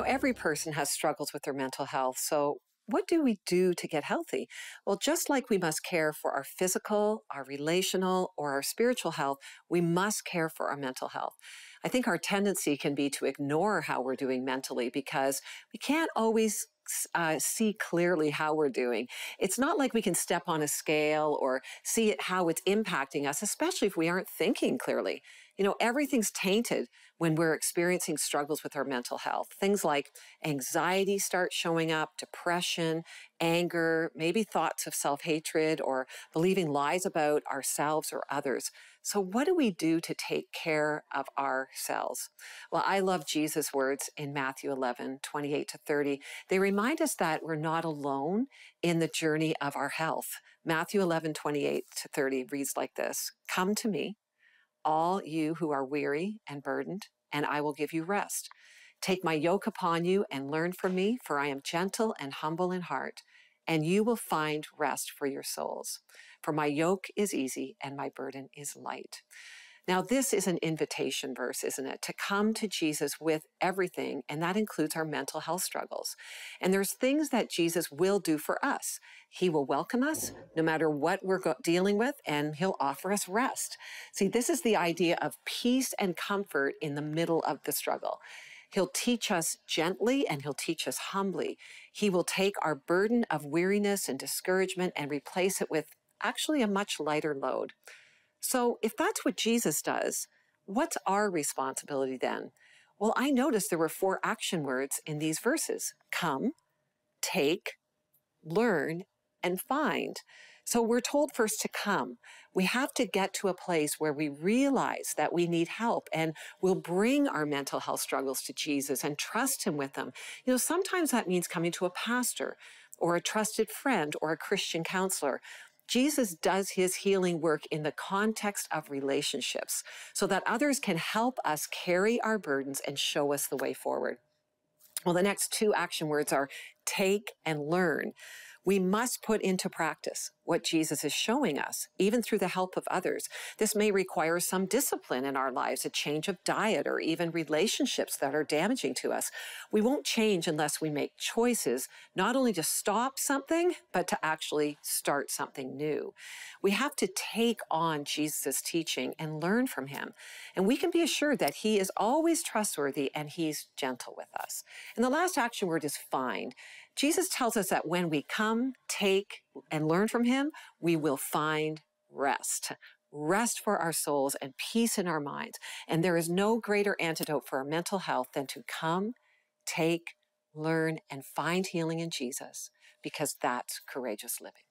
Every person has struggles with their mental health. So what do we do to get healthy? Well, just like we must care for our physical, our relational, or our spiritual health, we must care for our mental health. I think our tendency can be to ignore how we're doing mentally because we can't always see clearly how we're doing. It's not like we can step on a scale or see how it's impacting us, especially if we aren't thinking clearly. Everything's tainted when we're experiencing struggles with our mental health. Things like anxiety start showing up, depression, anger, maybe thoughts of self-hatred or believing lies about ourselves or others. So what do we do to take care of ourselves? Well, I love Jesus' words in Matthew 11:28-30. They remind us that we're not alone in the journey of our health. Matthew 11:28-30 reads like this: "Come to me, all you who are weary and burdened, and I will give you rest. Take my yoke upon you and learn from me, for I am gentle and humble in heart, and you will find rest for your souls. For my yoke is easy and my burden is light." Now, this is an invitation verse, isn't it? To come to Jesus with everything, and that includes our mental health struggles. And there's things that Jesus will do for us. He will welcome us no matter what we're dealing with, and he'll offer us rest. See, this is the idea of peace and comfort in the middle of the struggle. He'll teach us gently and he'll teach us humbly. He will take our burden of weariness and discouragement and replace it with actually a much lighter load. So if that's what Jesus does, what's our responsibility then? Well, I noticed there were 4 action words in these verses: come, take, learn, and find. So we're told first to come. We have to get to a place where we realize that we need help and we'll bring our mental health struggles to Jesus and trust him with them. Sometimes that means coming to a pastor or a trusted friend or a Christian counselor. Jesus does his healing work in the context of relationships so that others can help us carry our burdens and show us the way forward. Well, the next 2 action words are take and learn. We must put into practice what Jesus is showing us, even through the help of others. This may require some discipline in our lives, a change of diet, or even relationships that are damaging to us. We won't change unless we make choices, not only to stop something, but to actually start something new. We have to take on Jesus' teaching and learn from him. And we can be assured that he is always trustworthy and he's gentle with us. And the last action word is find. Jesus tells us that when we come, take, and learn from him, we will find rest. Rest for our souls and peace in our minds. And there is no greater antidote for our mental health than to come, take, learn, and find healing in Jesus, because that's courageous living.